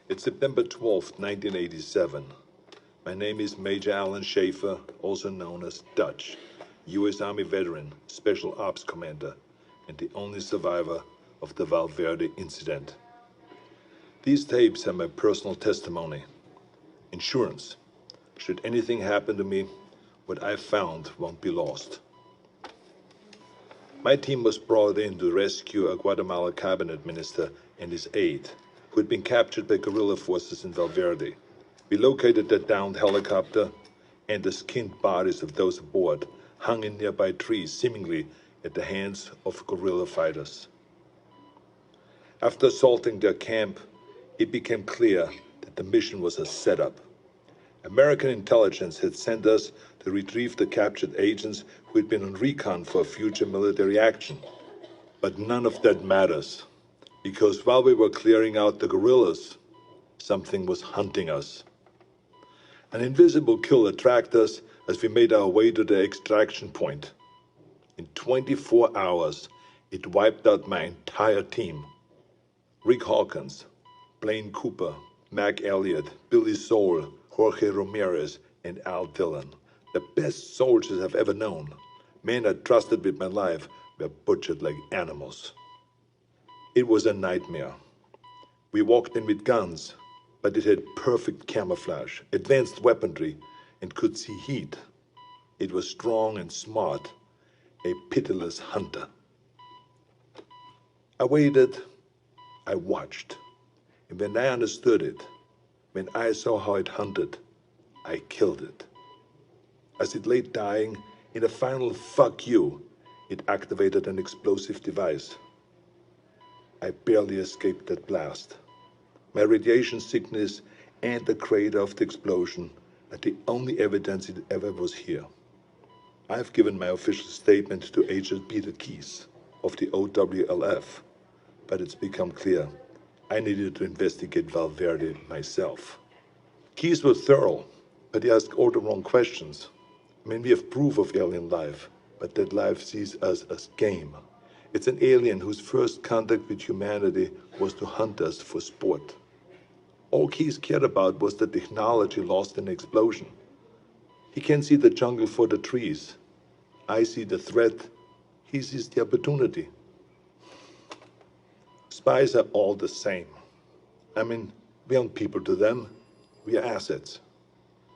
It's September 12th, 1987. My name is Major Alan Schaefer, also known as Dutch, U.S. Army veteran, Special Ops Commander, and the only survivor of the Valverde incident. These tapes are my personal testimony. Insurance. Should anything happen to me, what I've found won't be lost. My team was brought in to rescue a Guatemala cabinet minister and his aide, who had been captured by guerrilla forces in Valverde. We located the downed helicopter, and the skinned bodies of those aboard hung in nearby trees, seemingly at the hands of guerrilla fighters. After assaulting their camp, it became clear that the mission was a setup. American intelligence had sent us to retrieve the captured agents who had been on recon for future military action. But none of that matters, because while we were clearing out the guerrillas, something was hunting us. An invisible killer tracked us as we made our way to the extraction point. In 24 hours, it wiped out my entire team. Rick Hawkins, Blaine Cooper, Mac Elliott, Billy Soul, Jorge Ramirez, and Al Dillon, the best soldiers I've ever known. Men I trusted with my life were butchered like animals. It was a nightmare. We walked in with guns, but it had perfect camouflage, advanced weaponry, and could see heat. It was strong and smart, a pitiless hunter. I waited, I watched, and when I understood it, when I saw how it hunted, I killed it. As it lay dying, in a final fuck you, it activated an explosive device. I barely escaped that blast. My radiation sickness and the crater of the explosion are the only evidence it ever was here. I've given my official statement to Agent Peter Keys of the OWLF, but it's become clear I needed to investigate Valverde myself. Keys was thorough, but he asked all the wrong questions. I mean, we have proof of alien life, but that life sees us as game. It's an alien whose first contact with humanity was to hunt us for sport. All Keys cared about was the technology lost in the explosion. He can see the jungle for the trees. I see the threat. He sees the opportunity. Spies are all the same. I mean, we aren't people to them. We are assets.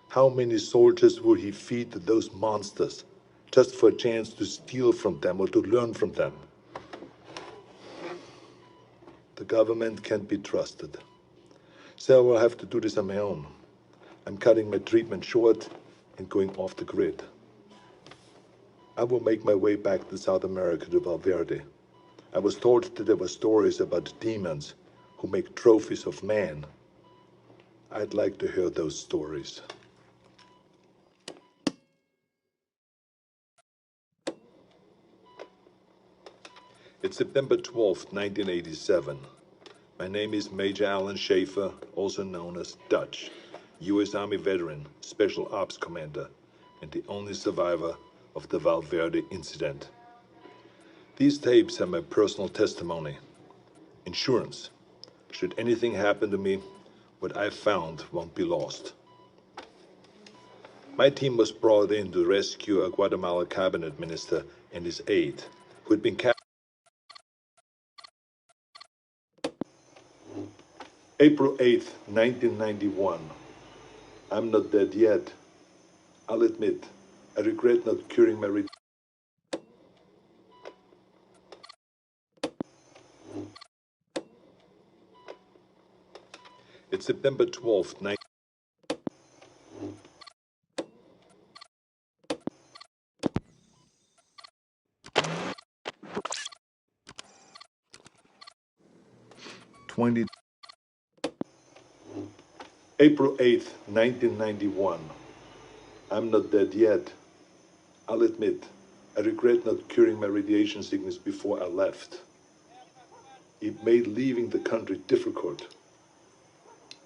How many soldiers would he feed to those monsters just for a chance to steal from them or to learn from them? The government can't be trusted. So I will have to do this on my own. I'm cutting my treatment short and going off the grid. I will make my way back to South America to Valverde. I was told that there were stories about demons who make trophies of man. I'd like to hear those stories. It's September 12th, 1987. My name is Major Alan Schaefer, also known as Dutch, U.S. Army veteran, Special Ops Commander, and the only survivor of the Valverde incident. These tapes are my personal testimony. Insurance. Should anything happen to me, what I found won't be lost. My team was brought in to rescue a Guatemala cabinet minister and his aide, who had been captured. April 8th, 1991. I'm not dead yet. I'll admit, I regret not curing my It's September 12th, 20. April 8th, 1991. I'm not dead yet. I'll admit, I regret not curing my radiation sickness before I left. It made leaving the country difficult.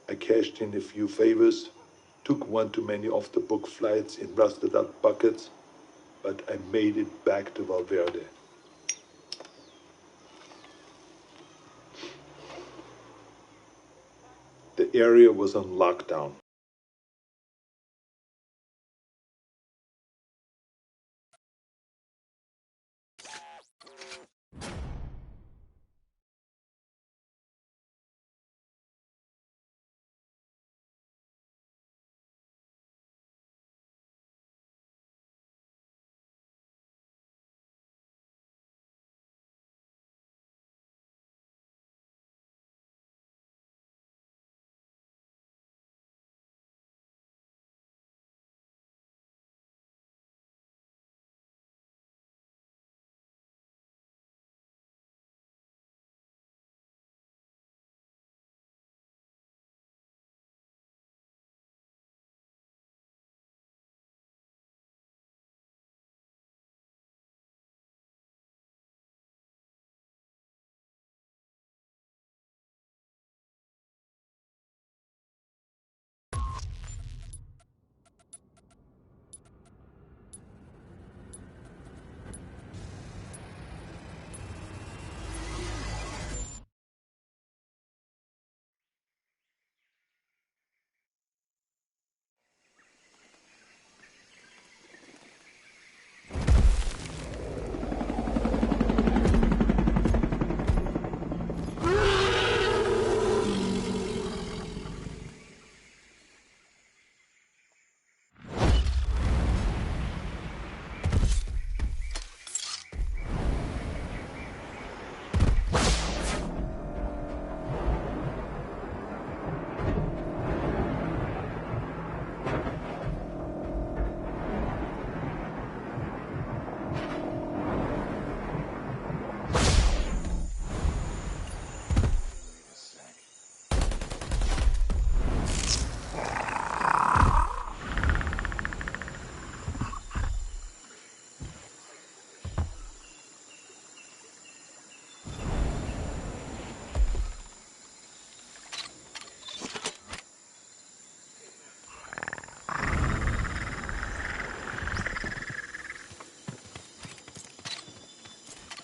I cashed in a few favors, took one too many off-the-book flights in rusted-out buckets, but I made it back to Valverde. The area was on lockdown.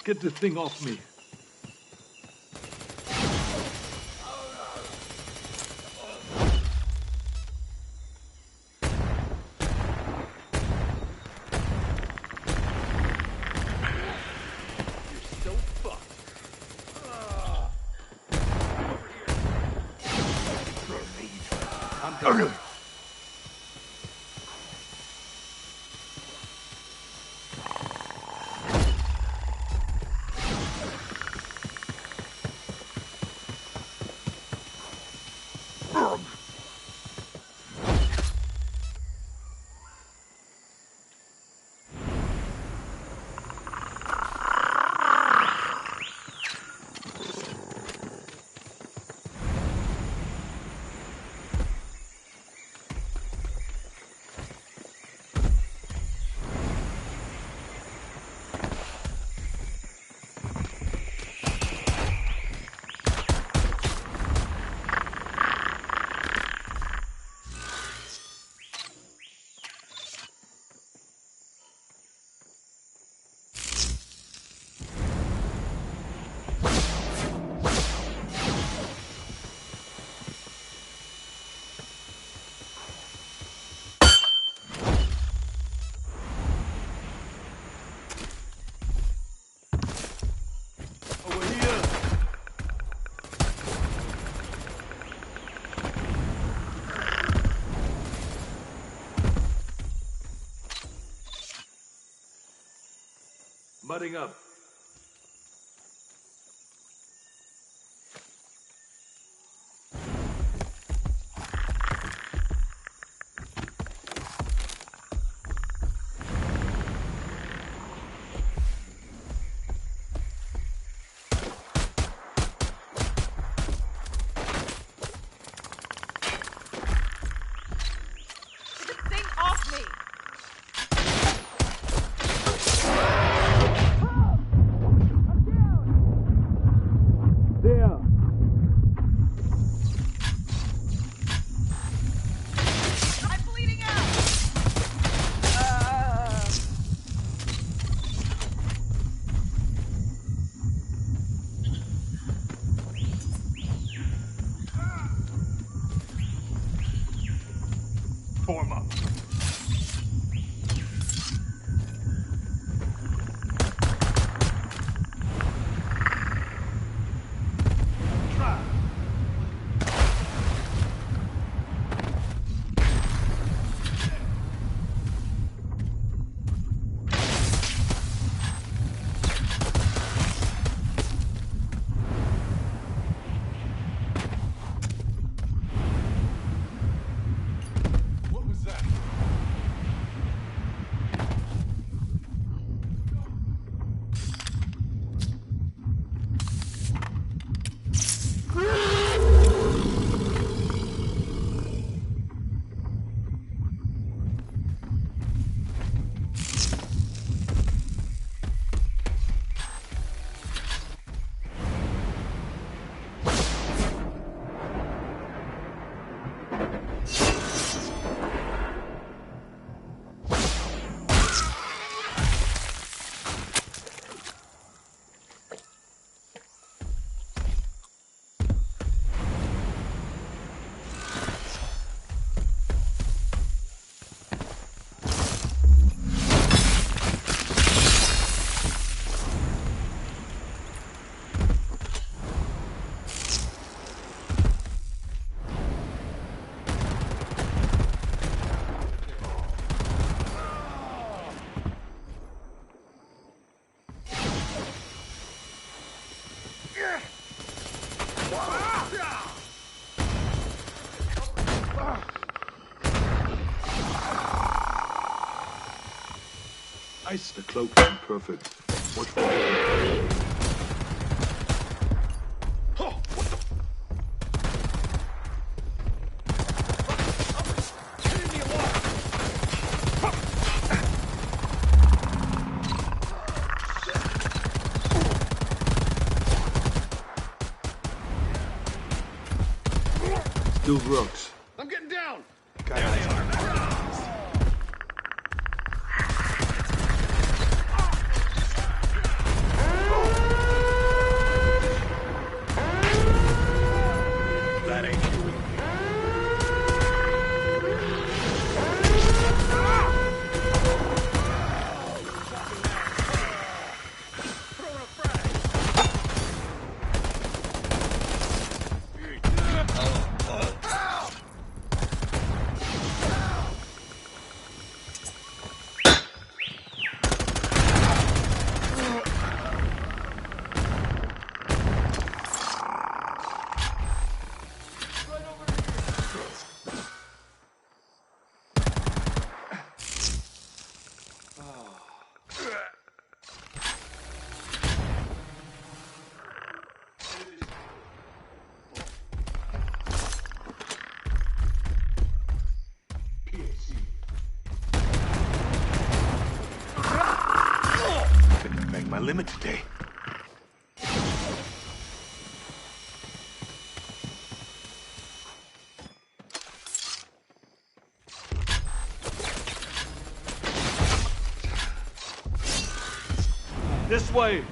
Get the thing off me. Mudding up. Form up. Nice, the cloak is perfect. Watch for it. Oh, what the? Enemy alive! Still rocks. I'm getting down! There they are. pushing my limit today. This way!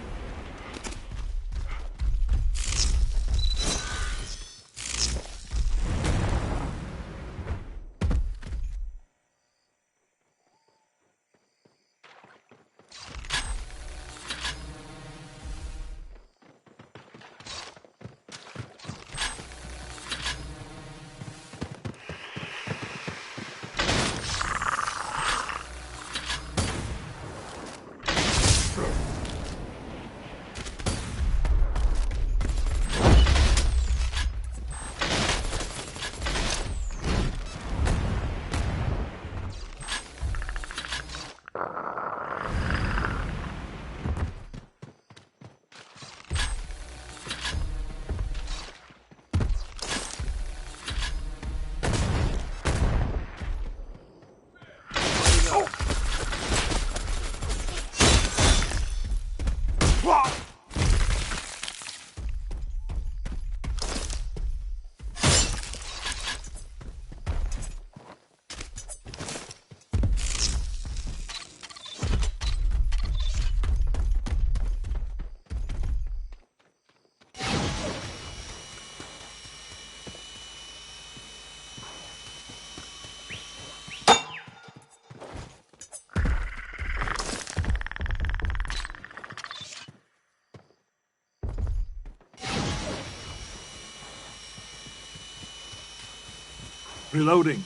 Reloading.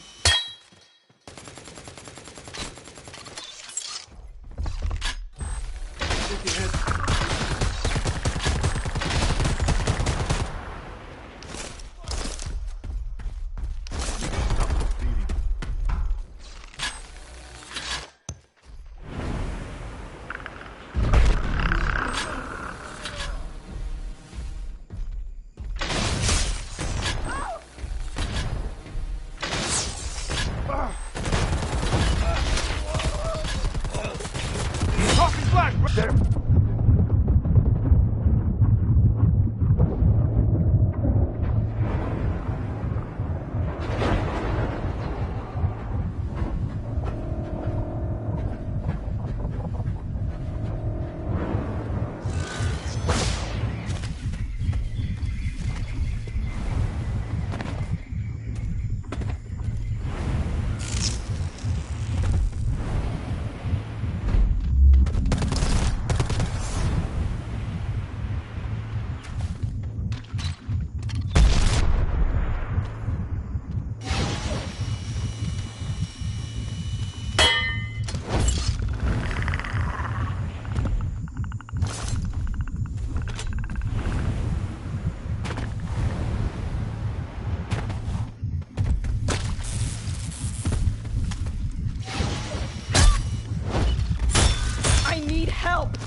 Help!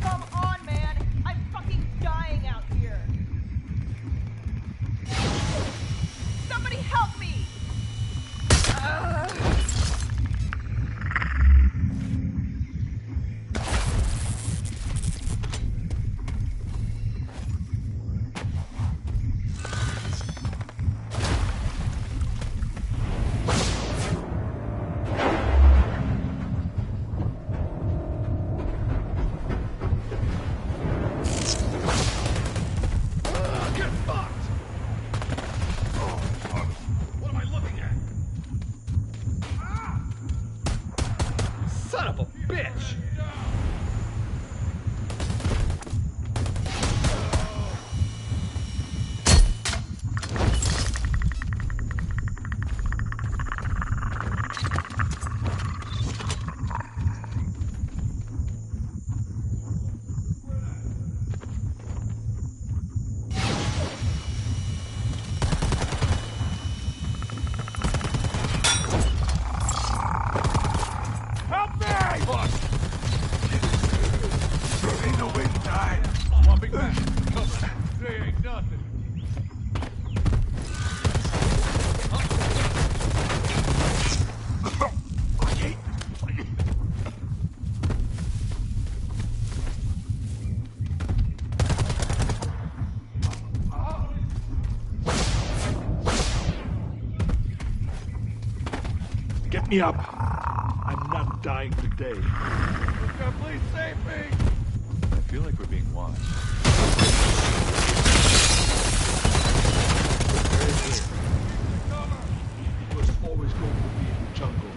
Come on, man! I'm fucking dying out here! Somebody help me! Son of a bitch! me up. I'm not dying today. God, please save me. I feel like we're being watched. It was always going to be in the jungle.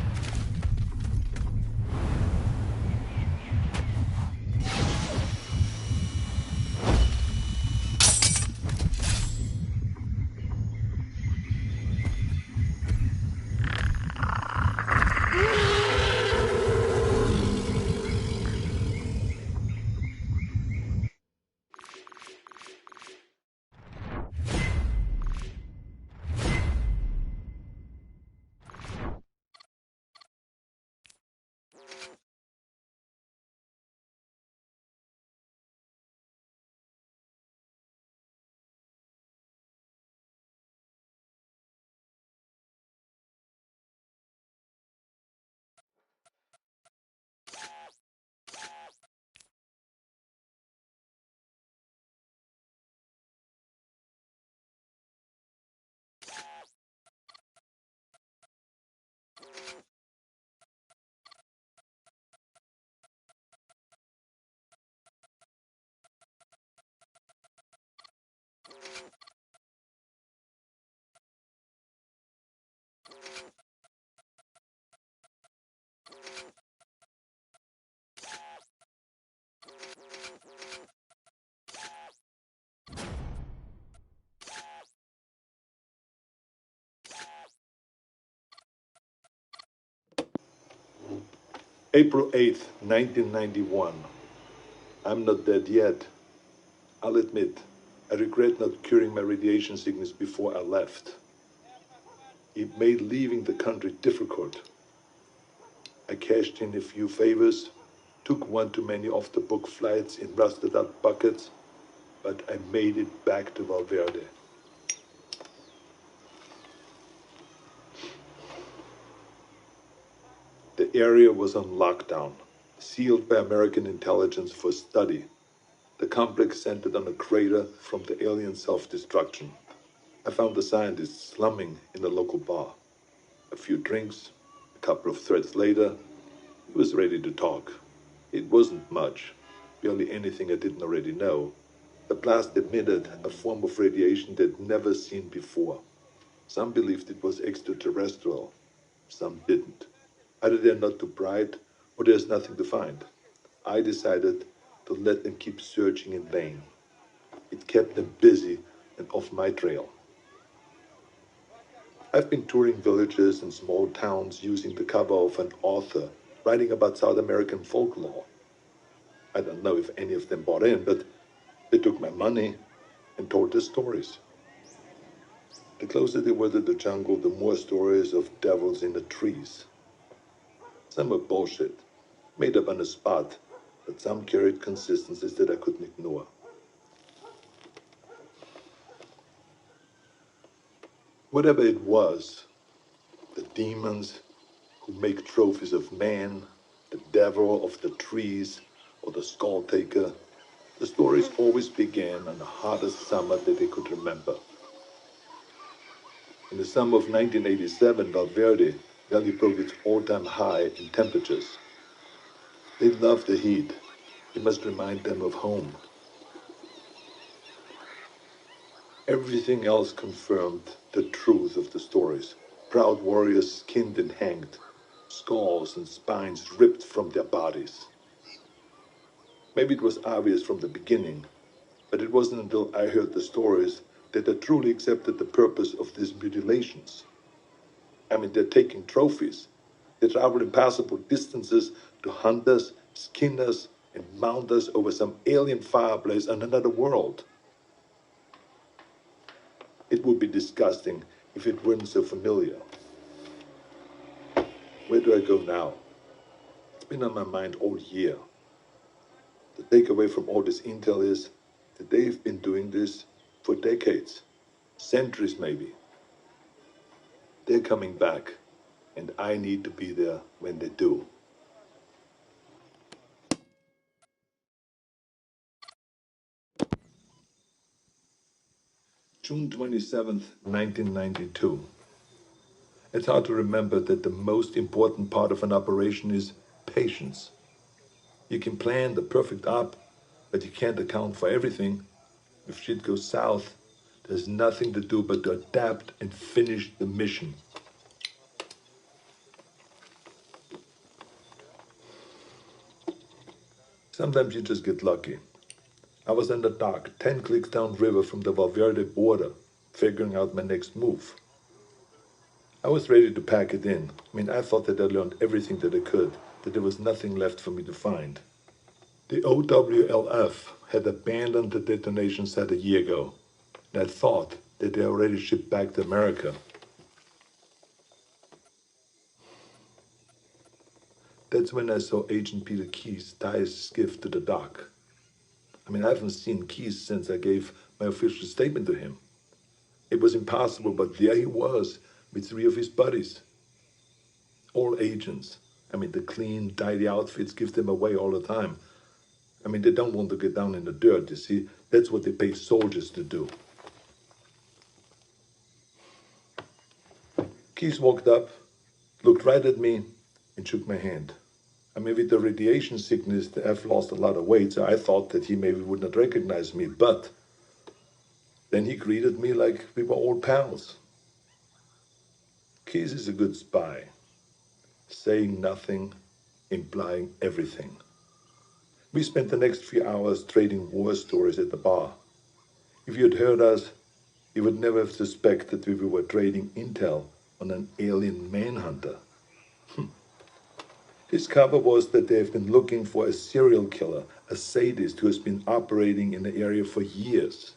April 8th, 1991. I'm not dead yet. I'll admit, I regret not curing my radiation sickness before I left. It made leaving the country difficult. I cashed in a few favors, took one too many off-the-book flights in rusted-out buckets, but I made it back to Valverde. The area was on lockdown, sealed by American intelligence for study. The complex centered on a crater from the alien self-destruction. I found the scientists slumming in a local bar. A few drinks, a couple of threads later, he was ready to talk. It wasn't much, barely anything I didn't already know. The blast emitted a form of radiation they'd never seen before. Some believed it was extraterrestrial, some didn't. Either they're not too bright, or there's nothing to find. I decided to let them keep searching in vain. It kept them busy and off my trail. I've been touring villages and small towns using the cover of an author writing about South American folklore. I don't know if any of them bought in, but they took my money and told their stories. The closer they were to the jungle, the more stories of devils in the trees. Some were bullshit, made up on the spot, but some carried consistencies that I couldn't ignore. Whatever it was, the demons who make trophies of man, the devil of the trees, or the skull taker, the stories always began on the hottest summer that they could remember. In the summer of 1987, Valverde nearly broke its all-time high in temperatures. They love the heat. It must remind them of home. Everything else confirmed the truth of the stories. Proud warriors skinned and hanged, skulls and spines ripped from their bodies. Maybe it was obvious from the beginning, but it wasn't until I heard the stories that I truly accepted the purpose of these mutilations. I mean, they're taking trophies. They travel impassable distances to hunt us, skin us, and mount us over some alien fireplace on another world. It would be disgusting if it weren't so familiar. Where do I go now? It's been on my mind all year. The takeaway from all this intel is that they've been doing this for decades, centuries maybe. They're coming back, and I need to be there when they do. June 27th, 1992. It's hard to remember that the most important part of an operation is patience. You can plan the perfect op, but you can't account for everything. If shit goes south, there's nothing to do but to adapt and finish the mission. Sometimes you just get lucky. I was in the dock, 10 clicks downriver from the Valverde border, figuring out my next move. I was ready to pack it in. I thought that I learned everything that I could, that there was nothing left for me to find. The OWLF had abandoned the detonation site a year ago, and I thought that they already shipped back to America. That's when I saw Agent Peter Keyes tie his skiff to the dock. I haven't seen Keyes since I gave my official statement to him. It was impossible, but there he was, with 3 of his buddies. All agents. The clean, tidy outfits give them away all the time. They don't want to get down in the dirt, you see. That's what they pay soldiers to do. Keyes walked up, looked right at me, and shook my hand. With the radiation sickness, I've lost a lot of weight, so I thought that he maybe would not recognize me. But then he greeted me like we were old pals. Keyes is a good spy, saying nothing, implying everything. We spent the next few hours trading war stories at the bar. If you'd heard us, you would never have suspected we were trading intel on an alien manhunter. His cover was that they have been looking for a serial killer, a sadist who has been operating in the area for years,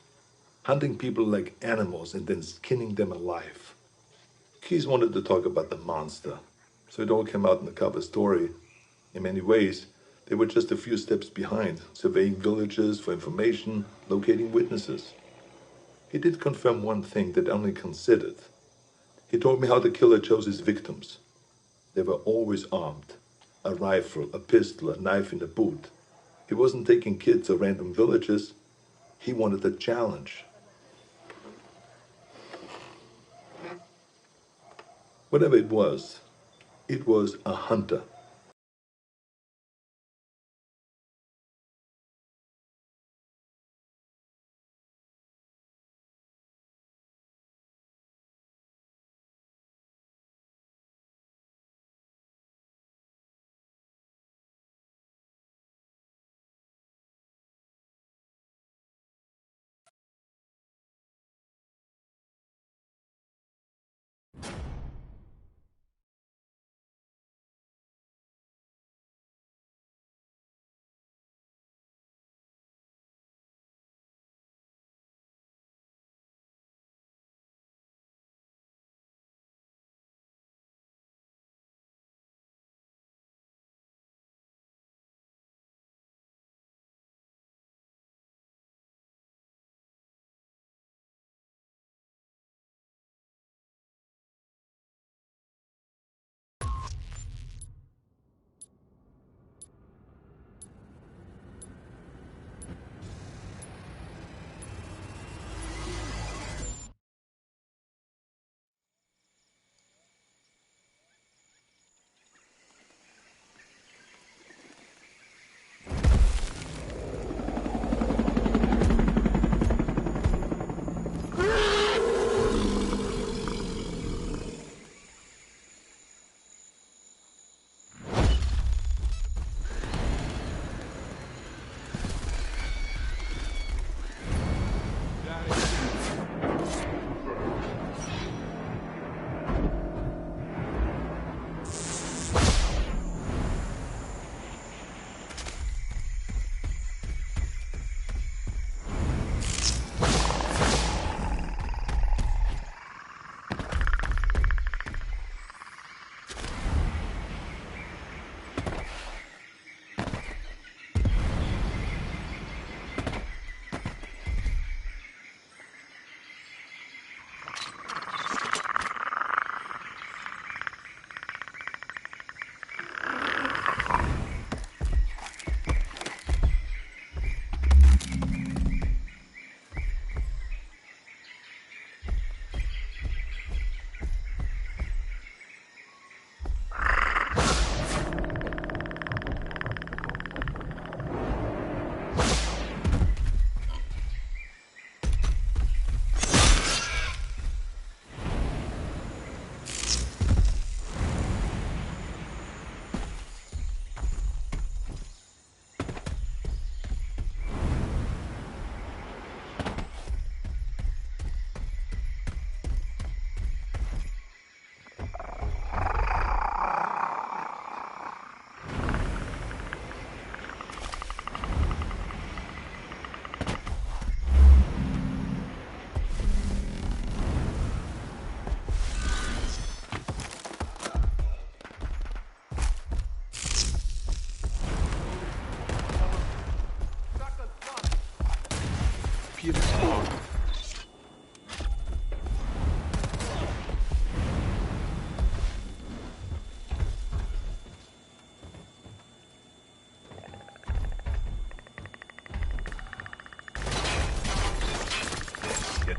hunting people like animals and then skinning them alive. Keyes wanted to talk about the monster, so it all came out in the cover story. In many ways, they were just a few steps behind, surveying villages for information, locating witnesses. He did confirm one thing that I only considered. He told me how the killer chose his victims. They were always armed. A rifle, a pistol, a knife in the boot. He wasn't taking kids or random villages. He wanted a challenge. Whatever it was a hunter.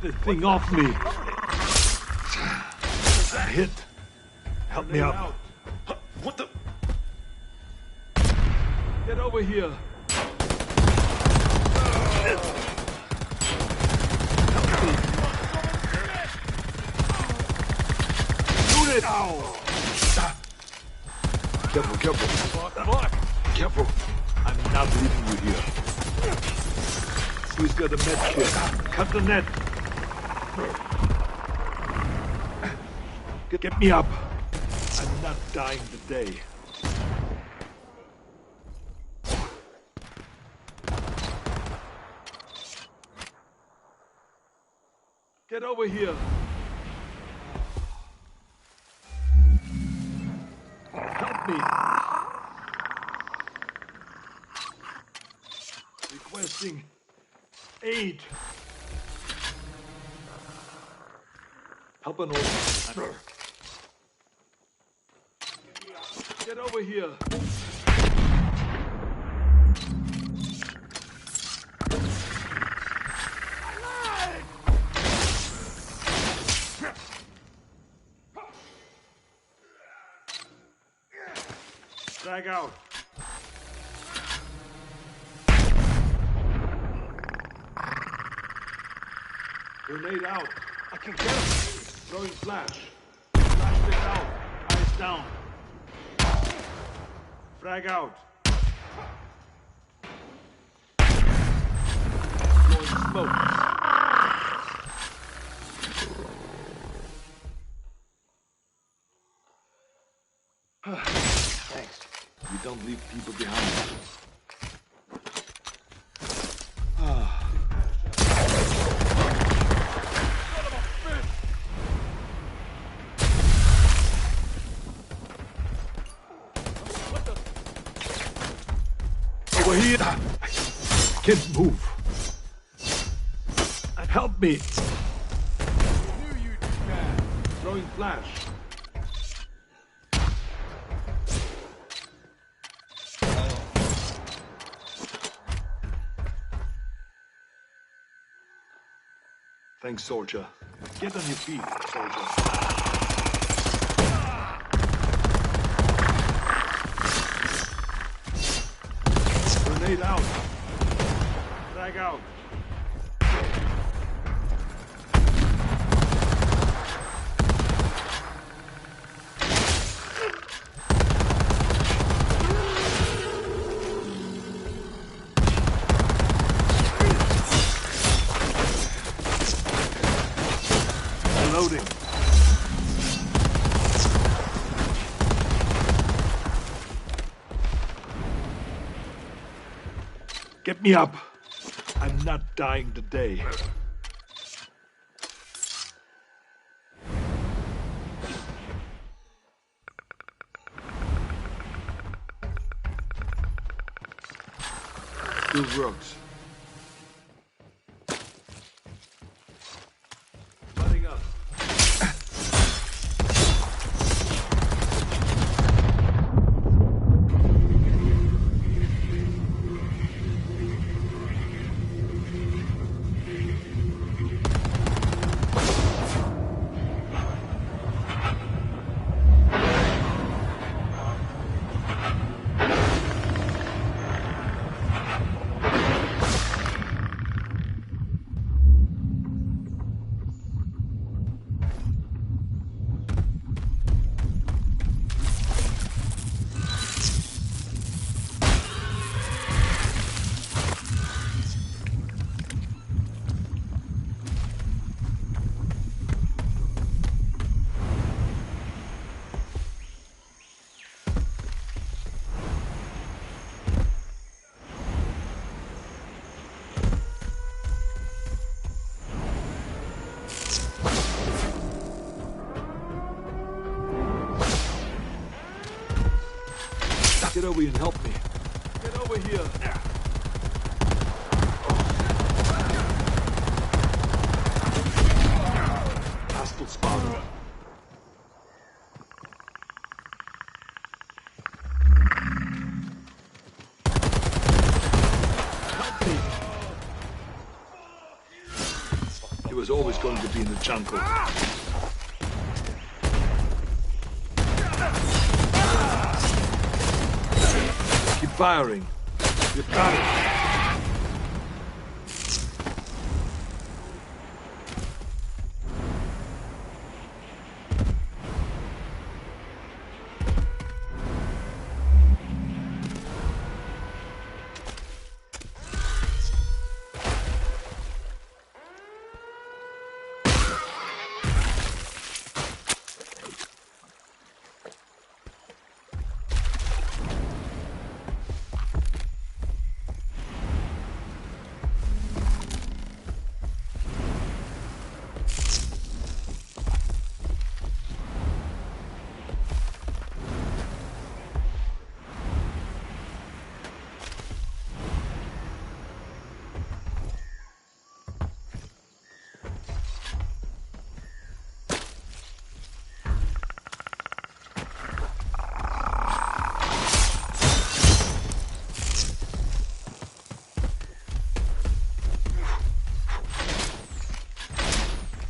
Get this thing off me! Hit! Help me up! What the? Get over here! Shoot it! Ow! Careful, careful. Fuck! Careful. I'm not leaving you here. Who's got a med kit? Cut the net! Get me up! I'm not dying today. Get over here! Help me! Requesting aid! Help an old man. Get over here! Drag out! Grenade out! I can get him! Throwing flash! Flashbang out! Eyes down! Frag out! Blowing smoke! Thanks. We don't leave people behind. Over here! Can't move. Help me! Throwing flash. Thanks, soldier. Get on your feet, soldier. Grenade out. Drag out. Loading. Get me up. I'm not dying today. Still works. Running up. Get over here and help me. Get over here. Hostile spotted. Help me. He was was always going to be in the jungle. Keep firing. You've got it.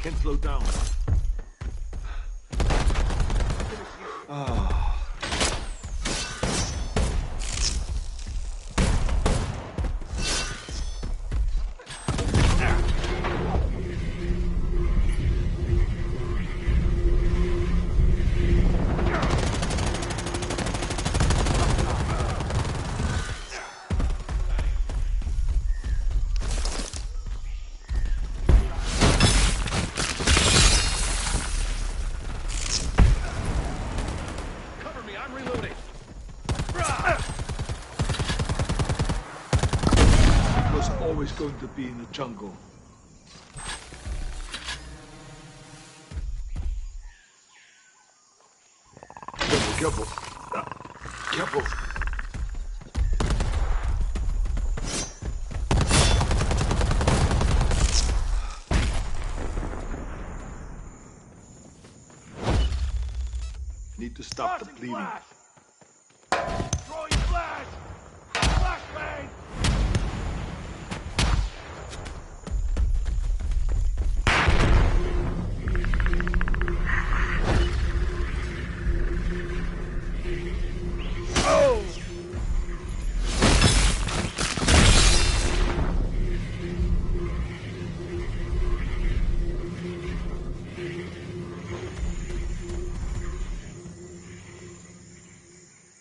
Can't slow down. Always going to be in the jungle. Careful, careful. Need to stop the bleeding. Throwing flash! Flashbang!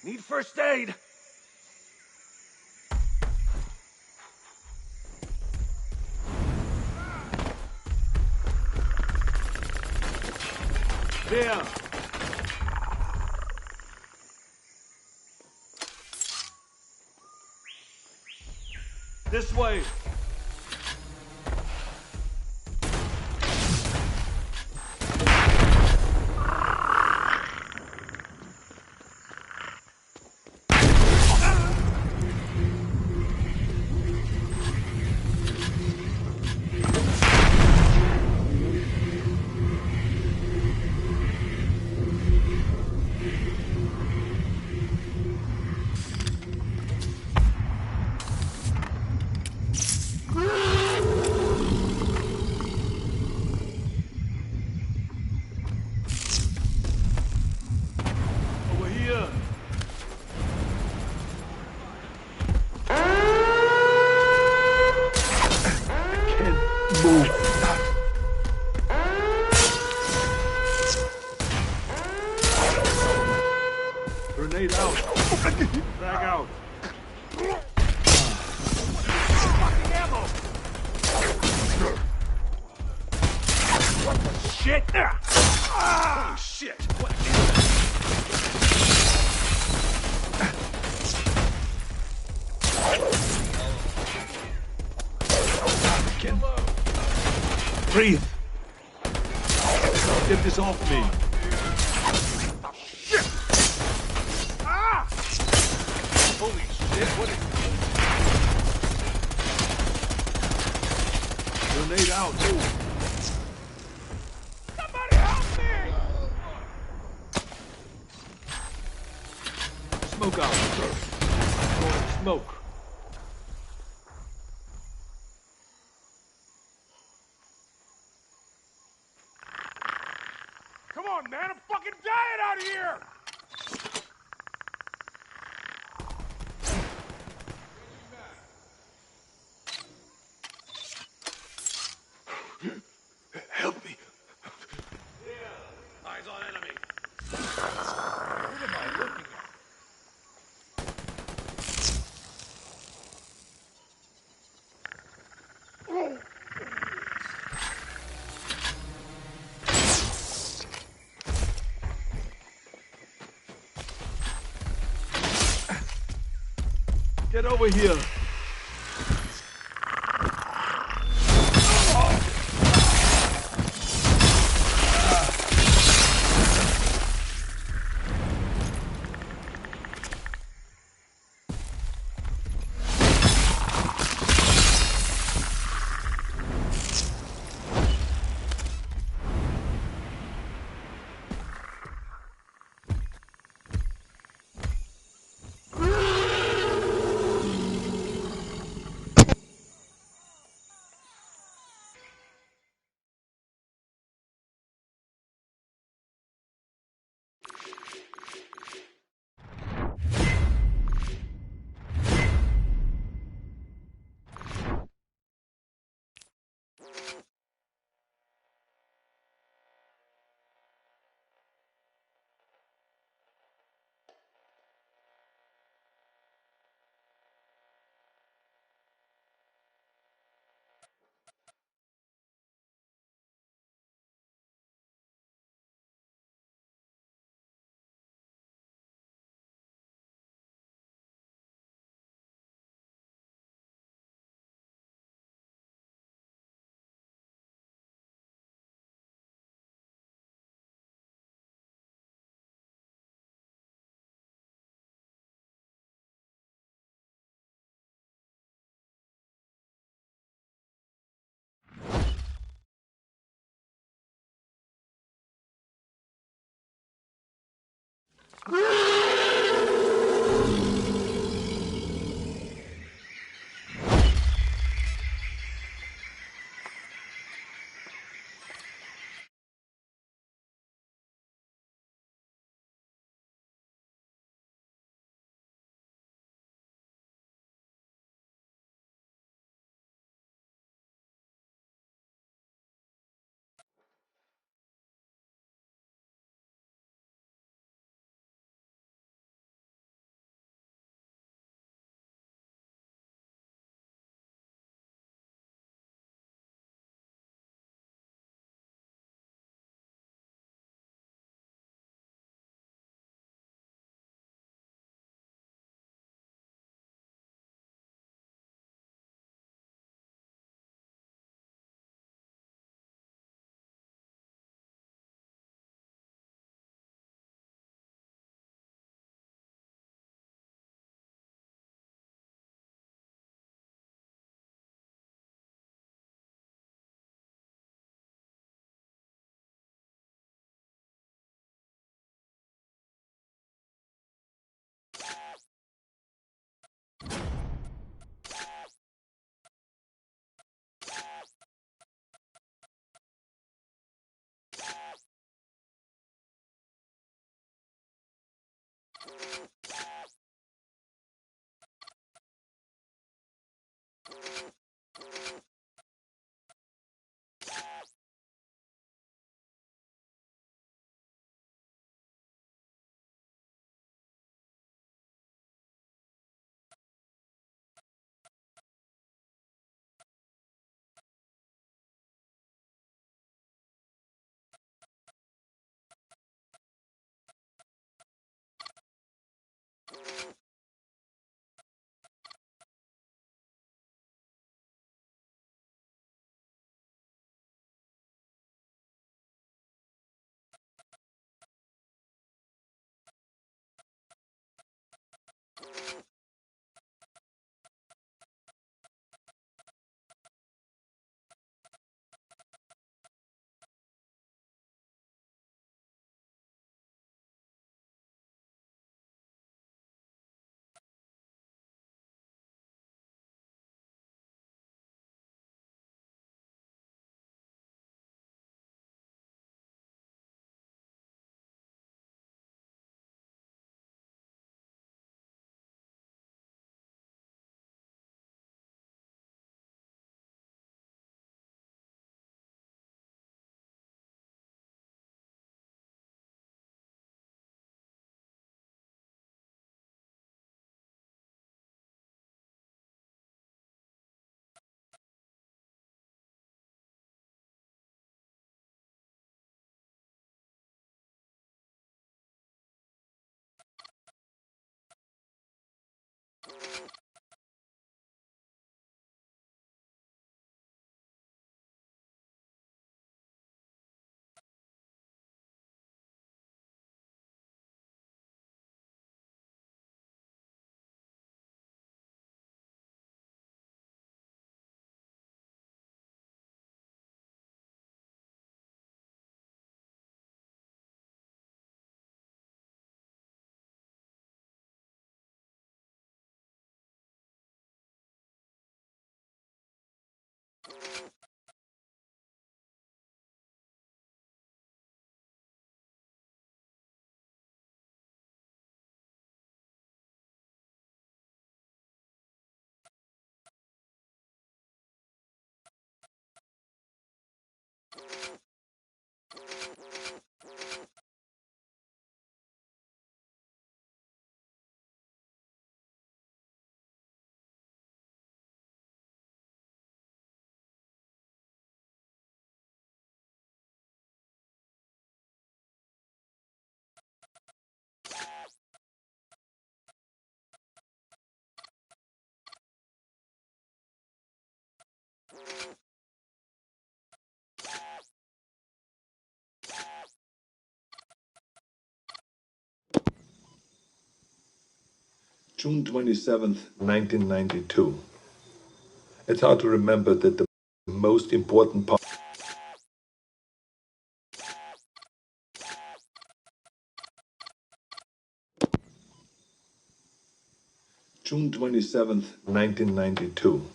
Need first aid! There! This way! Grenade out. Frag out. Fucking ammo! What the shit? Ah! Shit! What is Breathe. Get this off me. Holy shit, what is... Grenade out. Somebody help me! Smoke out. Smoke. Come on, man, I'm fucking dying out here! Help me. Eyes on enemy. What am I looking at? Get over here. June 27th, 1992. It's hard to remember that the most important part. June 27th, 1992.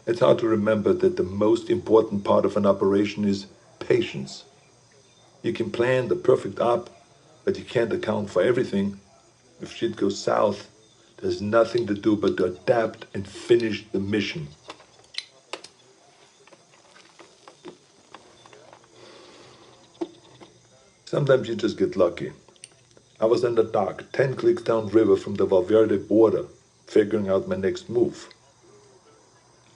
It's hard to remember that the most important part of an operation is patience. You can plan the perfect op, but you can't account for everything. If shit goes south, there's nothing to do but to adapt and finish the mission. Sometimes you just get lucky. I was in the dock, 10 clicks downriver from the Valverde border, figuring out my next move.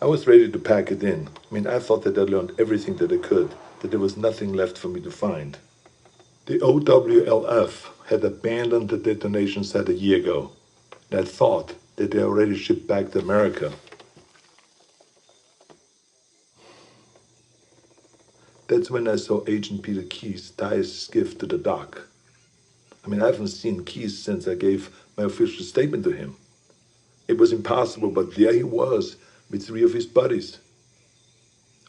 I was ready to pack it in. I thought that I learned everything that I could, that there was nothing left for me to find. The OWLF had abandoned the detonation site a year ago. And I thought that they already shipped back to America. That's when I saw Agent Peter Keyes tie his skiff to the dock. I haven't seen Keyes since I gave my official statement to him. It was impossible, but there he was, with 3 of his buddies.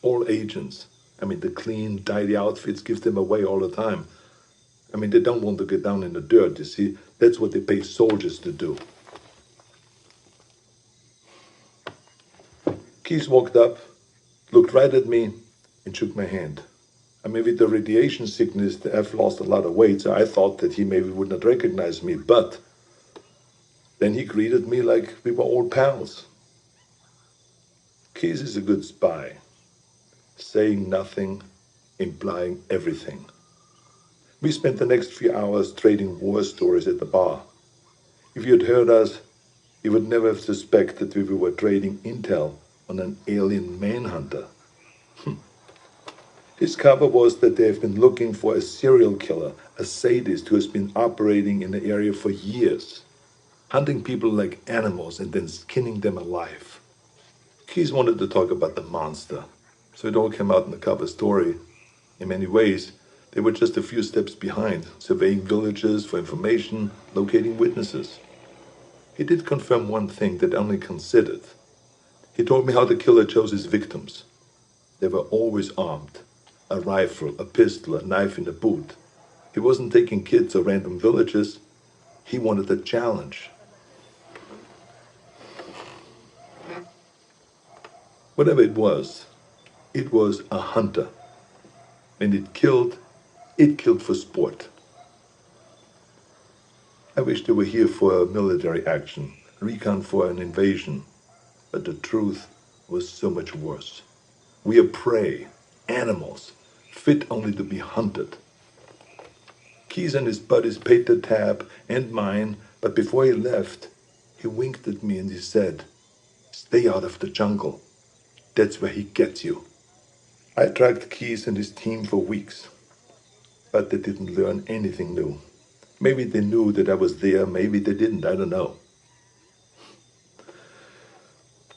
All agents. The clean, tidy outfits give them away all the time. They don't want to get down in the dirt, you see. That's what they pay soldiers to do. Keyes walked up, looked right at me, and shook my hand. With the radiation sickness, I've lost a lot of weight, so I thought that he maybe would not recognize me. But then he greeted me like we were old pals. Keyes is a good spy, saying nothing, implying everything. We spent the next few hours trading war stories at the bar. If you had heard us, you would never have suspected we were trading intel on an alien manhunter. His cover was that they have been looking for a serial killer, a sadist who has been operating in the area for years, hunting people like animals and then skinning them alive. Keyes wanted to talk about the monster, so it all came out in the cover story. In many ways, they were just a few steps behind, surveying villages for information, locating witnesses. He did confirm one thing that I only considered. He told me how the killer chose his victims. They were always armed. A rifle, a pistol, a knife in the boot. He wasn't taking kids or random villages. He wanted a challenge. Whatever it was a hunter. And it killed for sport. I wish they were here for a military action, recon for an invasion. But the truth was so much worse. We are prey, animals, fit only to be hunted. Keyes and his buddies paid the tab and mine, but before he left, he winked at me and he said, "Stay out of the jungle. That's where he gets you." I tracked Keyes and his team for weeks, but they didn't learn anything new. Maybe they knew that I was there, maybe they didn't, I don't know.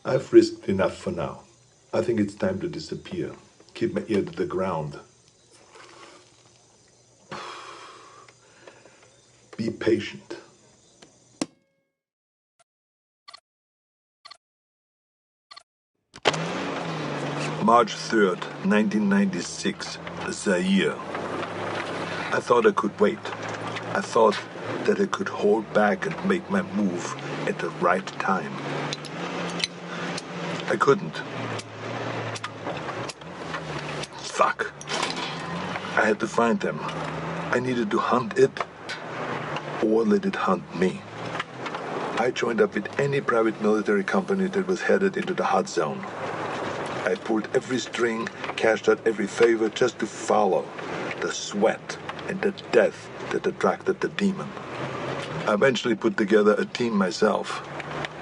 I've risked enough for now. I think it's time to disappear. Keep my ear to the ground. Be patient. March 3rd, 1996, Zaire. I thought I could wait. I thought that I could hold back and make my move at the right time. I couldn't. Fuck. I had to find them. I needed to hunt it or let it hunt me. I joined up with any private military company that was headed into the hot zone. I pulled every string, cashed out every favor just to follow the sweat and the death that attracted the demon. I eventually put together a team myself.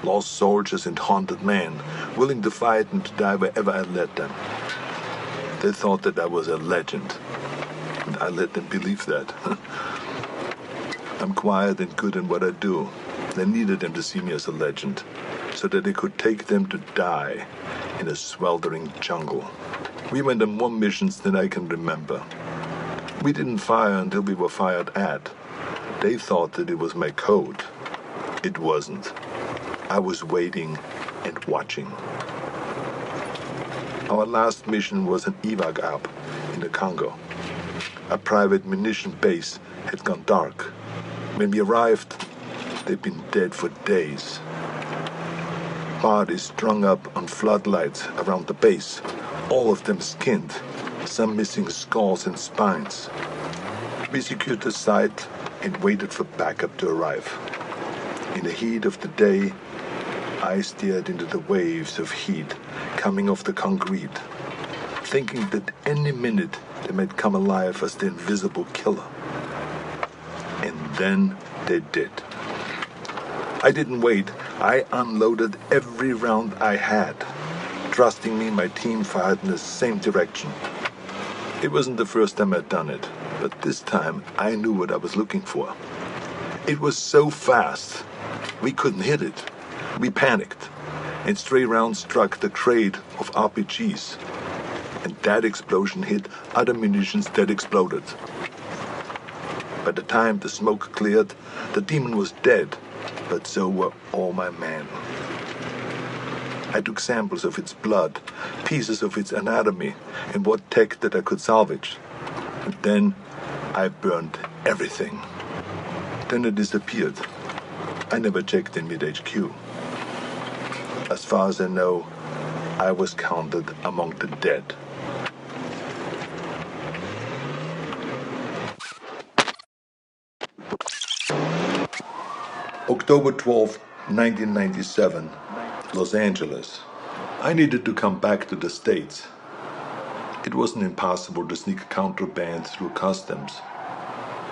Lost soldiers and haunted men, willing to fight and to die wherever I led them. They thought that I was a legend, and I let them believe that. I'm quiet and good in what I do. They needed them to see me as a legend, so that they could take them to die in a sweltering jungle. We went on more missions than I can remember. We didn't fire until we were fired at. They thought that it was my code. It wasn't. I was waiting and watching. Our last mission was an evac up in the Congo. A private munition base had gone dark. When we arrived, they'd been dead for days. Bodies strung up on floodlights around the base, all of them skinned, some missing skulls and spines. We secured the site and waited for backup to arrive. In the heat of the day, I stared into the waves of heat coming off the concrete, thinking that any minute they might come alive as the invisible killer. And then they did. I didn't wait. I unloaded every round I had. Trusting me, my team fired in the same direction. It wasn't the first time I'd done it, but this time I knew what I was looking for. It was so fast, we couldn't hit it. We panicked, and stray rounds struck the crate of RPGs. And that explosion hit other munitions that exploded. By the time the smoke cleared, the demon was dead, but so were all my men. I took samples of its blood, pieces of its anatomy, and what tech that I could salvage. And then I burned everything. Then it disappeared. I never checked in with HQ. As far as I know, I was counted among the dead. October 12, 1997, Los Angeles. I needed to come back to the States. It wasn't impossible to sneak contraband through customs,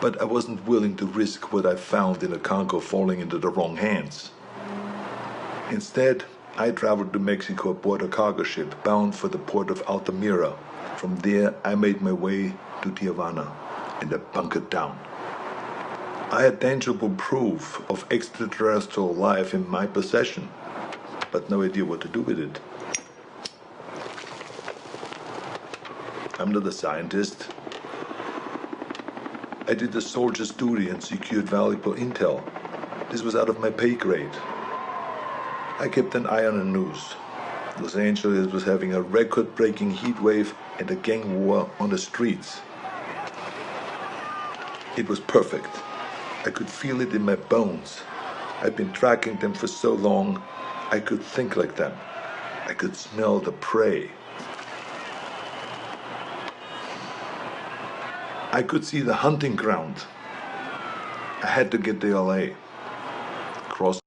but I wasn't willing to risk what I found in the Congo falling into the wrong hands. Instead, I traveled to Mexico aboard a cargo ship bound for the port of Altamira. From there, I made my way to Tijuana, and I bunkered down. I had tangible proof of extraterrestrial life in my possession, but no idea what to do with it. I'm not a scientist. I did a soldier's duty and secured valuable intel. This was out of my pay grade. I kept an eye on the news. Los Angeles was having a record-breaking heat wave and a gang war on the streets. It was perfect. I could feel it in my bones. I'd been tracking them for so long, I could think like them. I could smell the prey. I could see the hunting ground. I had to get to LA. Cross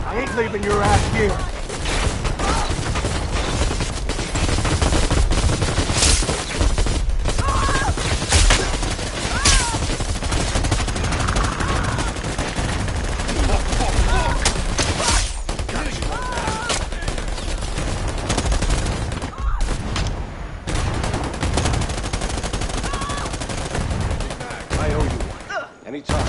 I ain't leaving your ass here. I owe you one. Anytime.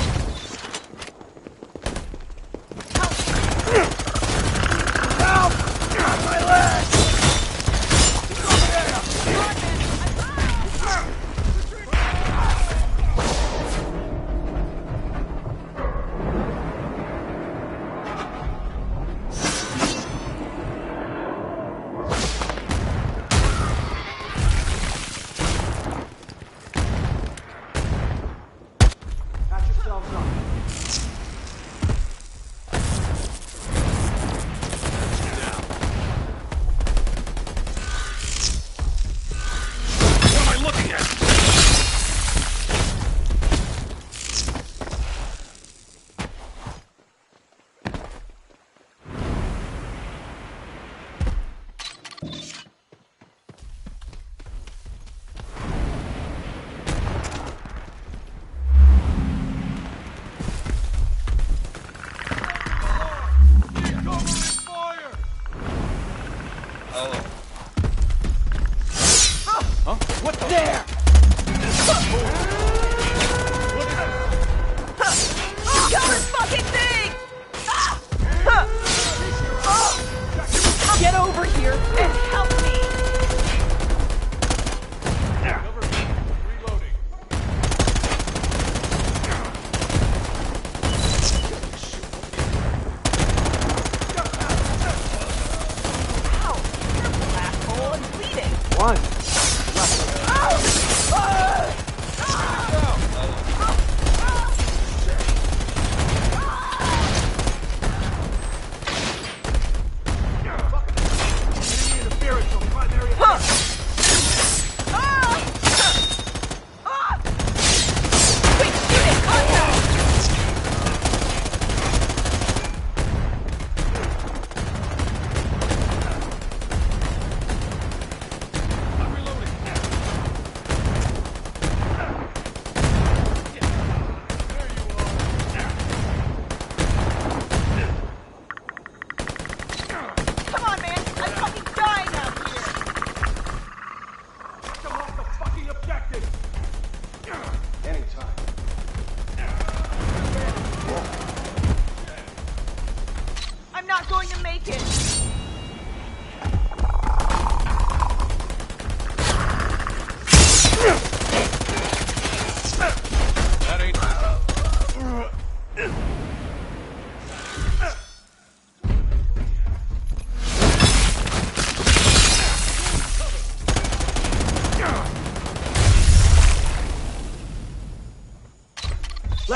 Patch yourselves up. What am I looking at? Huh? What the? There! Got this fucking thing! Get over here and help me! Reloading. Ow! Careful, asshole, I'm bleeding! One. Interference on primary. Quick, shooting! Contact! I'm reloading.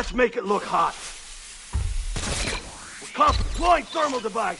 Let's make it look hot. We're deploying thermal device.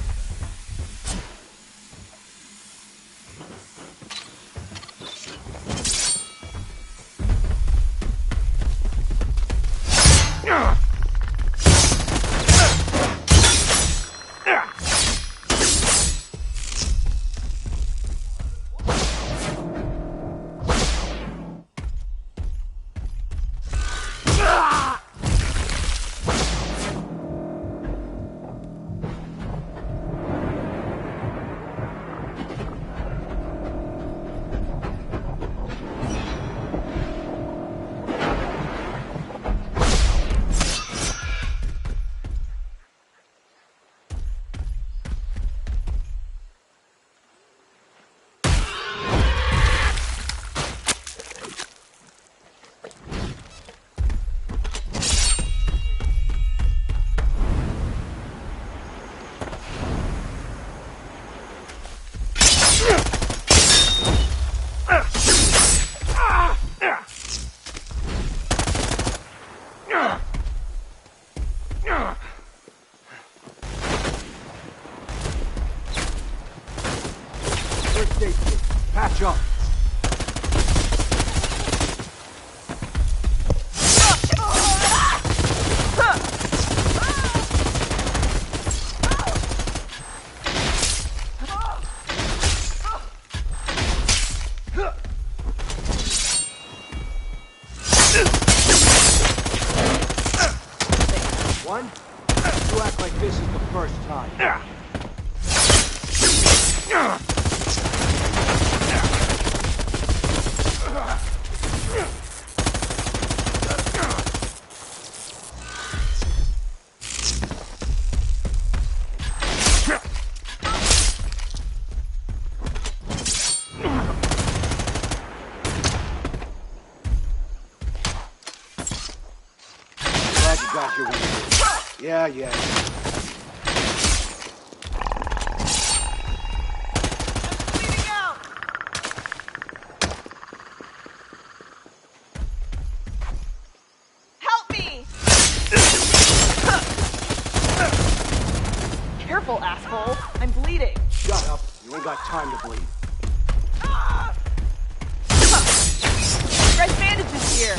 Patch up. One, you act like this is the first time. Glad you got your wings. Yeah. Bleeding out. Help me! Careful, asshole. I'm bleeding. Shut up. You ain't got time to bleed. Fresh bandages here.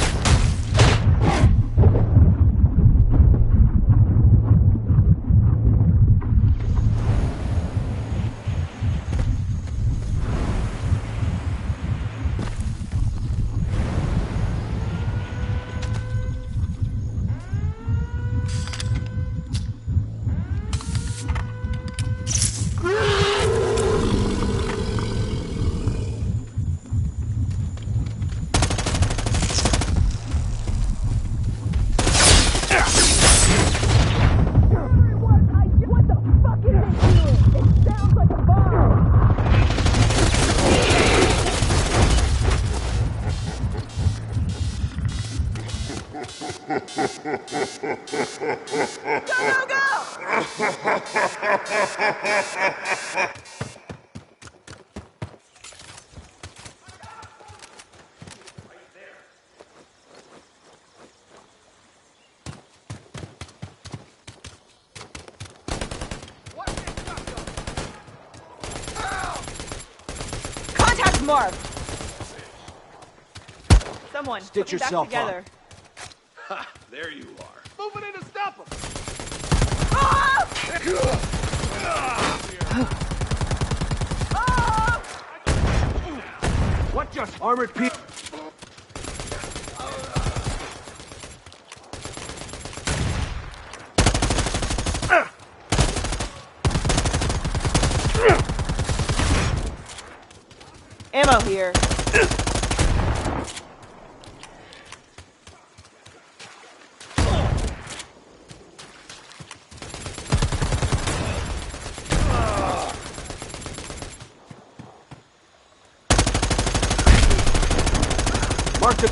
Contact marked. Someone Stitch put me back yourself together. up. Ha! There you are. Moving in to stop him. Ah! What just armored people? Ammo here. Marked it.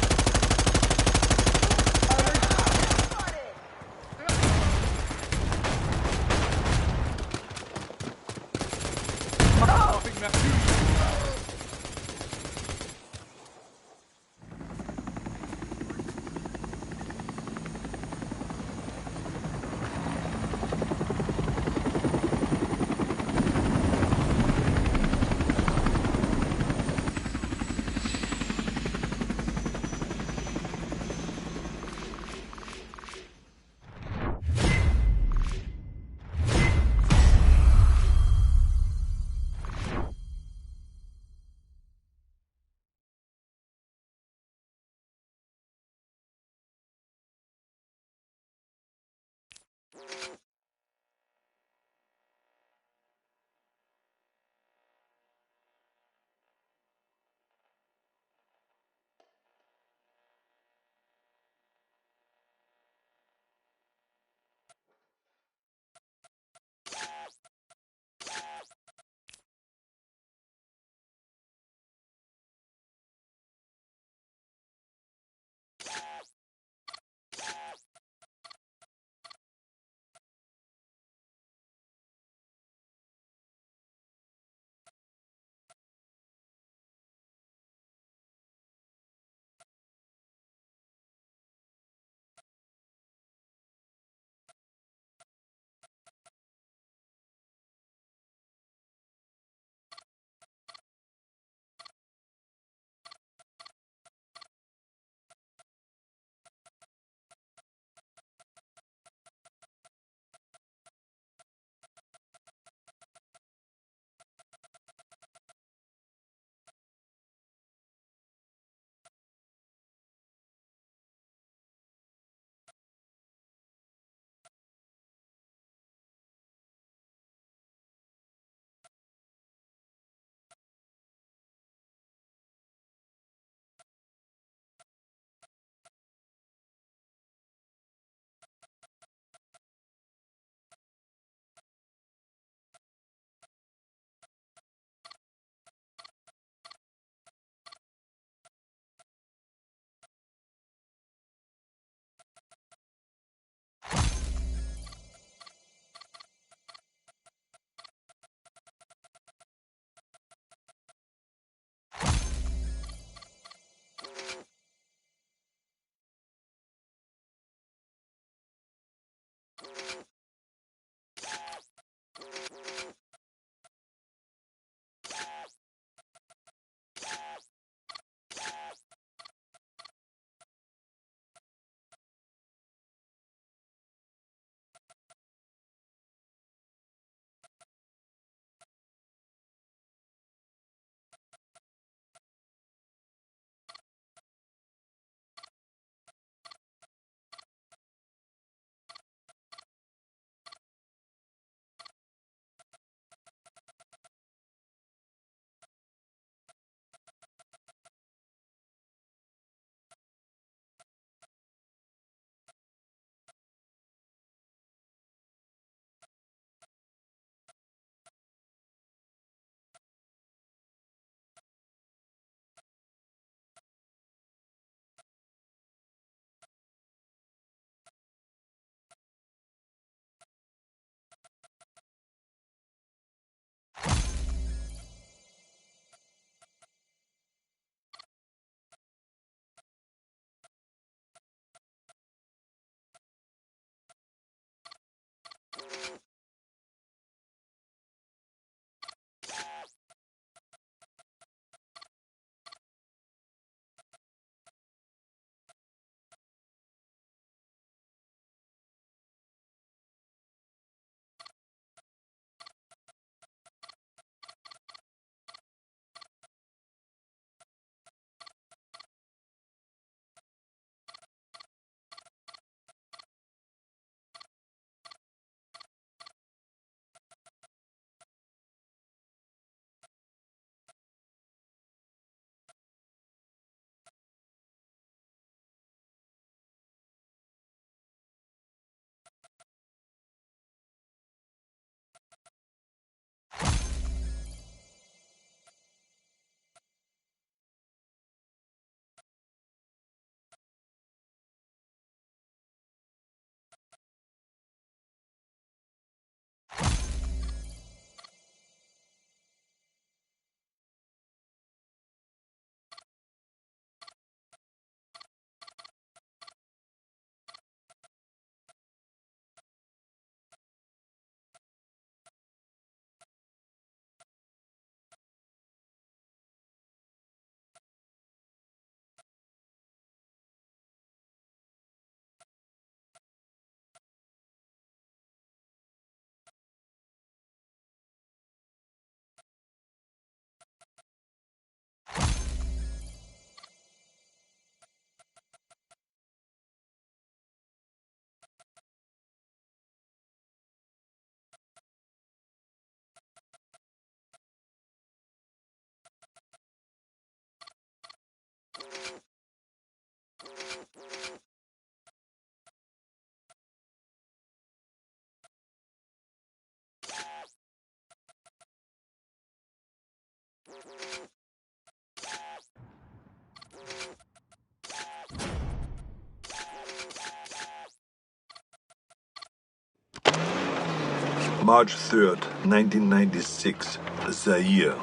March 3rd, 1996, Zaire.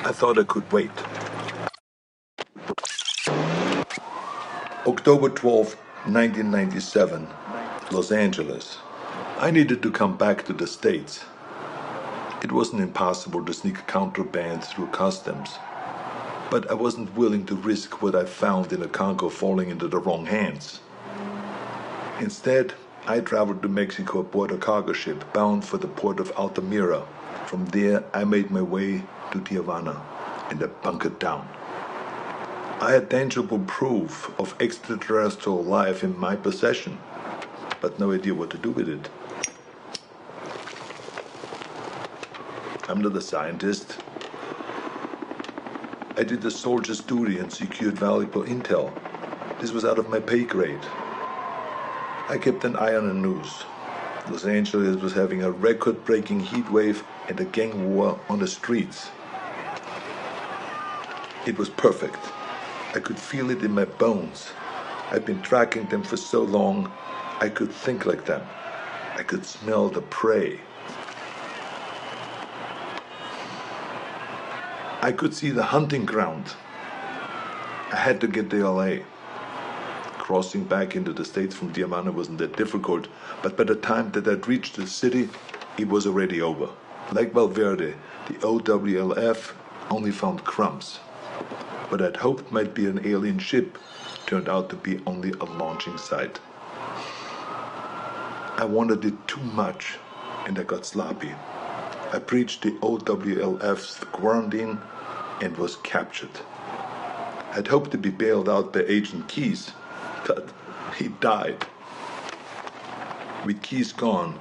I thought I could wait. October 12th, 1997, Los Angeles. I needed to come back to the States. It wasn't impossible to sneak contraband through customs, but I wasn't willing to risk what I found in a cargo falling into the wrong hands. Instead, I traveled to Mexico aboard a cargo ship bound for the port of Altamira. From there, I made my way to Tijuana, and I bunkered down. I had tangible proof of extraterrestrial life in my possession, but no idea what to do with it. I'm not a scientist. I did a soldier's duty and secured valuable intel. This was out of my pay grade. I kept an eye on the news. Los Angeles was having a record-breaking heat wave and a gang war on the streets. It was perfect. I could feel it in my bones. I'd been tracking them for so long, I could think like them. I could smell the prey. I could see the hunting ground. I had to get to LA. Crossing back into the States from Tijuana wasn't that difficult, but by the time that I'd reached the city, it was already over. Like Valverde, the OWLF only found crumbs. What I'd hoped might be an alien ship turned out to be only a launching site. I wanted it too much, and I got sloppy. I breached the OWLF's quarantine and was captured. I'd hoped to be bailed out by Agent Keys, but he died. With Keys gone,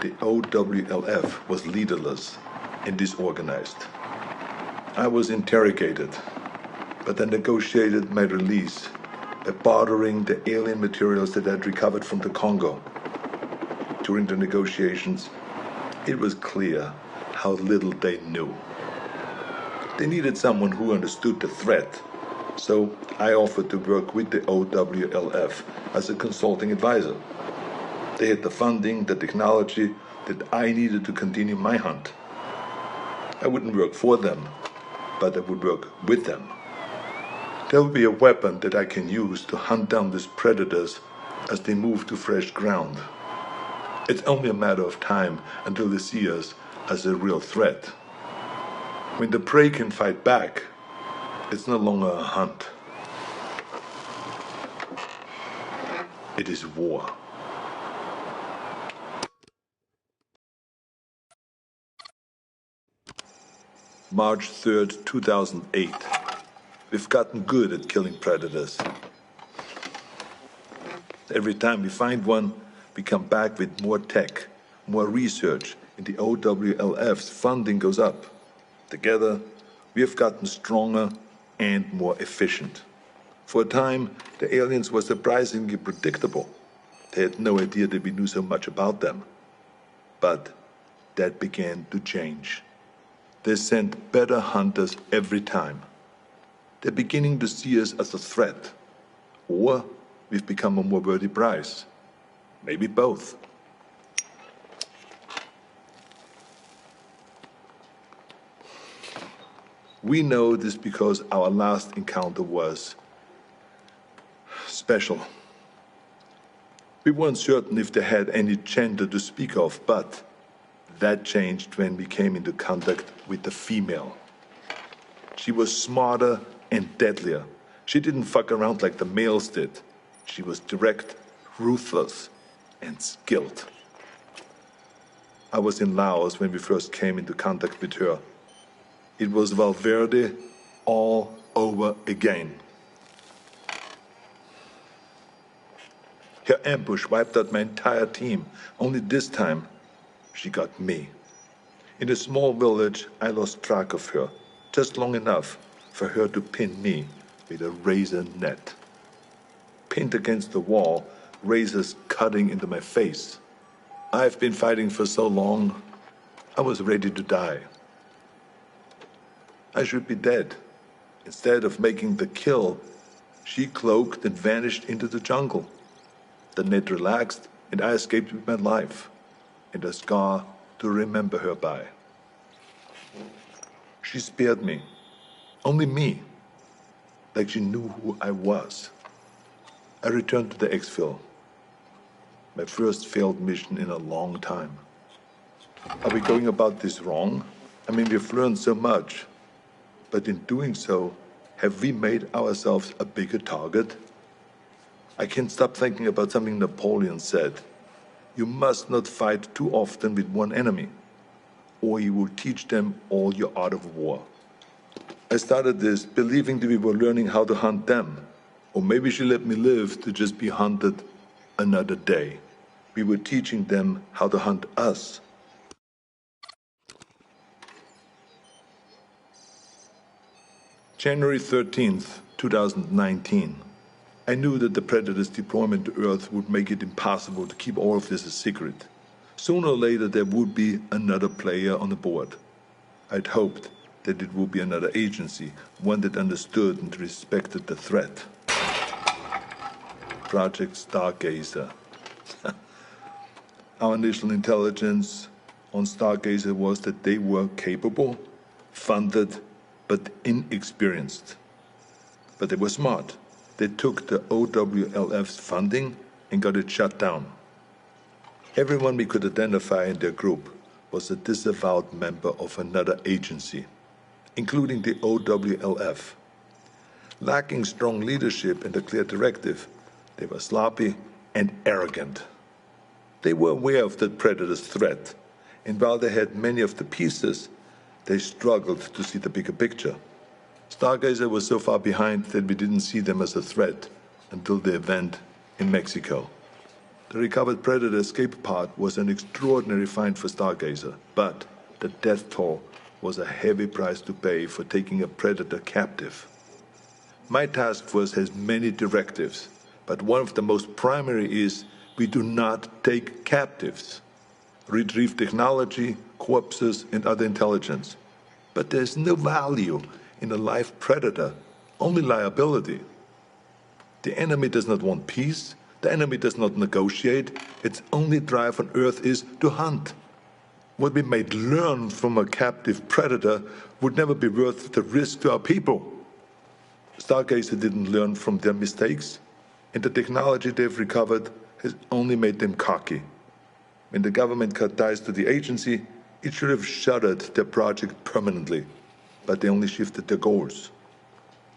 the OWLF was leaderless and disorganized. I was interrogated, but I negotiated my release by bartering the alien materials that I'd recovered from the Congo. During the negotiations, it was clear how little they knew. They needed someone who understood the threat, so I offered to work with the OWLF as a consulting advisor. They had the funding, the technology that I needed to continue my hunt. I wouldn't work for them, but I would work with them. There will be a weapon that I can use to hunt down these predators as they move to fresh ground. It's only a matter of time until they see us as a real threat. When the prey can fight back, it's no longer a hunt. It is war. March 3rd, 2008. We've gotten good at killing predators. Every time we find one, we come back with more tech, more research, and the OWLF's funding goes up. Together, we have gotten stronger and more efficient. For a time, the aliens were surprisingly predictable. They had no idea that we knew so much about them. But that began to change. They sent better hunters every time. They're beginning to see us as a threat. Or we've become a more worthy prize. Maybe both. We know this because our last encounter was special. We weren't certain if they had any gender to speak of, but that changed when we came into contact with the female. She was smarter and deadlier. She didn't fuck around like the males did. She was direct, ruthless, and skilled. I was in Laos when we first came into contact with her. It was Valverde all over again. Her ambush wiped out my entire team. Only this time, she got me. In a small village, I lost track of her, just long enough for her to pin me with a razor net. Pinned against the wall, razors cutting into my face. I've been fighting for so long, I was ready to die. I should be dead. Instead of making the kill, she cloaked and vanished into the jungle. The net relaxed, and I escaped with my life, and a scar to remember her by. She spared me. Only me. Like she knew who I was. I returned to the exfil. My first failed mission in a long time. Are we going about this wrong? I mean, we've learned so much. But in doing so, have we made ourselves a bigger target? I can't stop thinking about something Napoleon said. You must not fight too often with one enemy, or you will teach them all your art of war. I started this believing that we were learning how to hunt them, or maybe she let me live to just be hunted another day. We were teaching them how to hunt us. January 13th, 2019. I knew that the Predator's deployment to Earth would make it impossible to keep all of this a secret. Sooner or later there would be another player on the board. I'd hoped that it would be another agency, one that understood and respected the threat. Project Stargazer. Our initial intelligence on Stargazer was that they were capable, funded, but inexperienced. But they were smart. They took the OWLF's funding and got it shut down. Everyone we could identify in their group was a disavowed member of another agency, including the OWLF. Lacking strong leadership and a clear directive, they were sloppy and arrogant. They were aware of the Predator's threat, and while they had many of the pieces, they struggled to see the bigger picture. Stargazer was so far behind that we didn't see them as a threat until the event in Mexico. The recovered Predator escape pod was an extraordinary find for Stargazer, but the death toll was a heavy price to pay for taking a Predator captive. My task force has many directives, but one of the most primary is we do not take captives. Retrieve technology, corpses, and other intelligence. But there's no value in a live Predator, only liability. The enemy does not want peace. The enemy does not negotiate. Its only drive on Earth is to hunt. What we might learn from a captive Predator would never be worth the risk to our people. Stargazer didn't learn from their mistakes, and the technology they've recovered has only made them cocky. When the government cut ties to the agency, it should have shuttered their project permanently, but they only shifted their goals.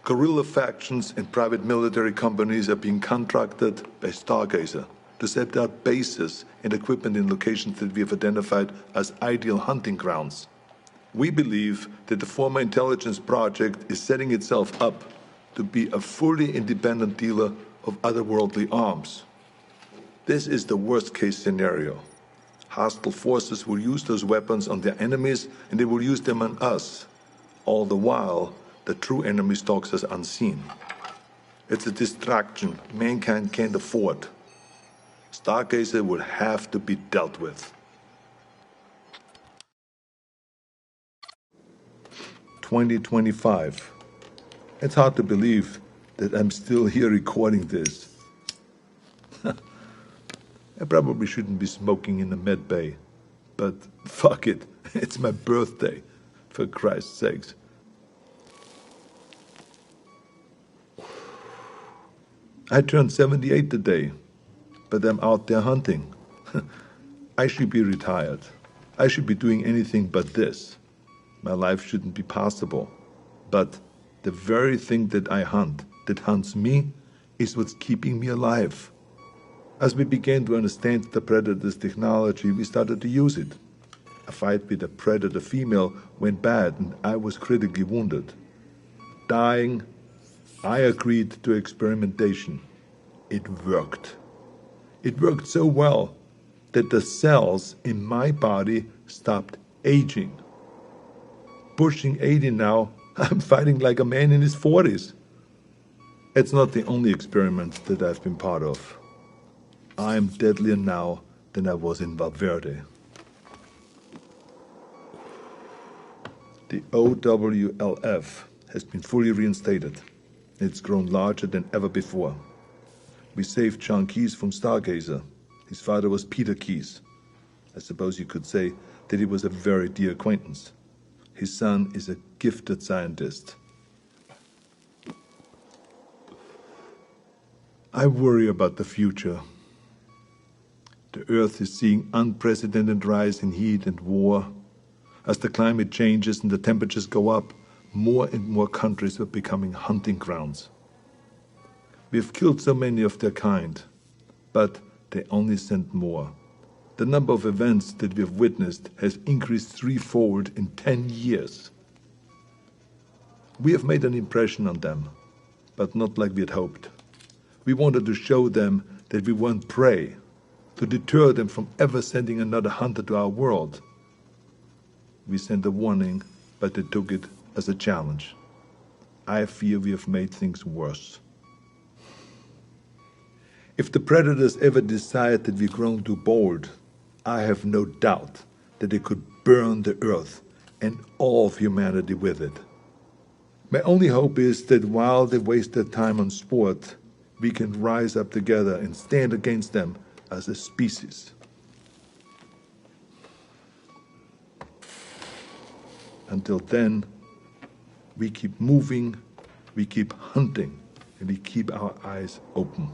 Guerrilla factions and private military companies are being contracted by Stargazer to set out bases and equipment in locations that we have identified as ideal hunting grounds. We believe that the former intelligence project is setting itself up to be a fully independent dealer of otherworldly arms. This is the worst-case scenario. Hostile forces will use those weapons on their enemies, and they will use them on us. All the while, the true enemy stalks us unseen. It's a distraction mankind can't afford. Stargazer will have to be dealt with. 2025. It's hard to believe that I'm still here recording this. I probably shouldn't be smoking in the med bay, but fuck it, it's my birthday, for Christ's sakes. I turned 78 today, but I'm out there hunting. I should be retired. I should be doing anything but this. My life shouldn't be possible. But the very thing that I hunt, that hunts me, is what's keeping me alive. As we began to understand the Predator's technology, we started to use it. A fight with a Predator female went bad, and I was critically wounded. Dying, I agreed to experimentation. It worked. It worked so well that the cells in my body stopped aging. Pushing 80 now, I'm fighting like a man in his 40s. It's not the only experiment that I've been part of. I'm deadlier now than I was in Valverde. The OWLF has been fully reinstated. It's grown larger than ever before. We saved John Keyes from Stargazer. His father was Peter Keyes. I suppose you could say that he was a very dear acquaintance. His son is a gifted scientist. I worry about the future. The Earth is seeing unprecedented rise in heat and war. As the climate changes and the temperatures go up, more and more countries are becoming hunting grounds. We have killed so many of their kind, but they only send more. The number of events that we have witnessed has increased threefold in 10 years. We have made an impression on them, but not like we had hoped. We wanted to show them that we weren't prey, to deter them from ever sending another hunter to our world. We sent a warning, but they took it as a challenge. I fear we have made things worse. If the predators ever decide that we've grown too bold, I have no doubt that they could burn the Earth and all of humanity with it. My only hope is that while they waste their time on sport, we can rise up together and stand against them as a species. Until then, we keep moving, we keep hunting, and we keep our eyes open.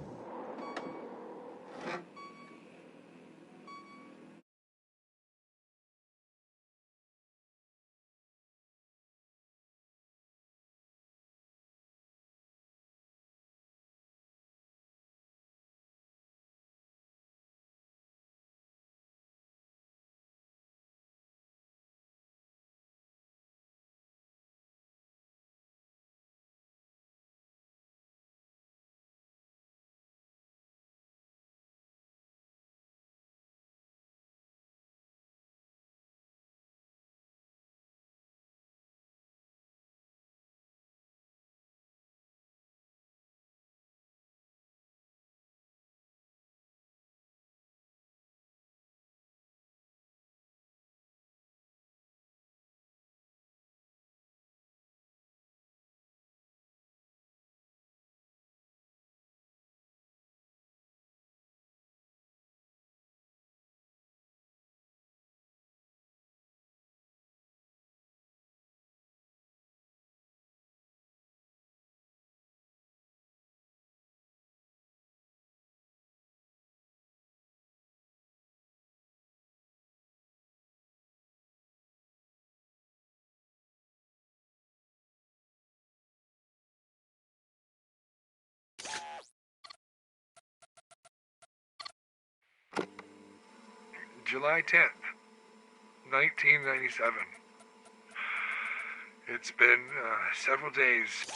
July 10th, 1997. It's been several days.